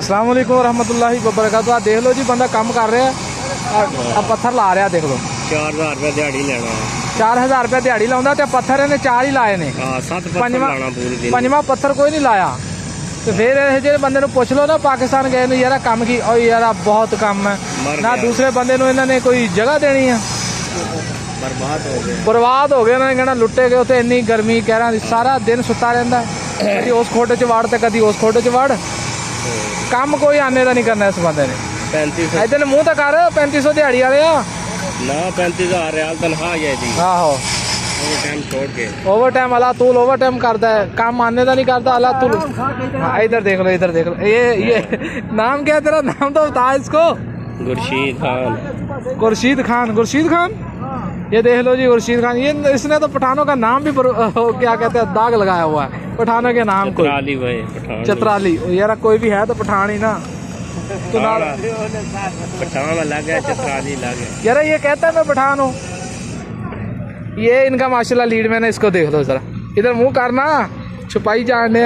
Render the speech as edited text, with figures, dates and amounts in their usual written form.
अस्सलाम वालेकुम रहमतुल्लाहि व बरकातुहू। देख लो जी बंदा काम कर रहा है, अब पत्थर ला रहा, देख लो 4000 रुपये दिहाड़ी लेना। 4000 रुपये दिहाड़ी लाउंदा ते पत्थर इन्हें 4 ही लाए ने। पंजवा पत्थर कोई नहीं लाया। तो फिर जो बंदे नूं पुछ लो ना पाकिस्तान गए नूं यार कम की और यार बहुत कम है ना, दूसरे बंदे नूं इन्होंने कोई जगह देनी है। बर्बाद हो गए, उन्होंने कहना लुटे गए। उत्थे इन्नी गर्मी कह रहा सारा दिन सुता रहिंदा, कदी उस खोटे च वड़ ते कदी उस खोटे च वड़, काम कोई आने का नहीं करना इस बंदे ने। 3500 इधर मूँह तो कर 3500 दिहाड़ी वाले ना 35000 रियाल तनख्वाह है जी। आहो ओवर टाइम छोड़ के ओवर टाइम अला तूल ओवर टाइम करता है, काम आने का नहीं करता अला तूल। हाँ इधर देख लो, इधर देख लो। ये नाम क्या है तेरा? नाम तो बता इसको। गुरशीद खान। गुरशीद खान, गुरशीद खान। ये देख लो जी गुरशीद खान। ये इसने तो पठानों का नाम भी क्या कहते हैं दाग लगाया हुआ है, पठानों के नाम को। चतराली भाई पठान। चतराली यार कोई भी है तो पठान ही ना। तो पठान अलग है, चतराली अलग है। यार ये कहता है मैं पठान हूँ। ये इनका माशाल्लाह लीड मैन है, इसको देख लो जरा। इधर मुंह करना, छुपाई जाने।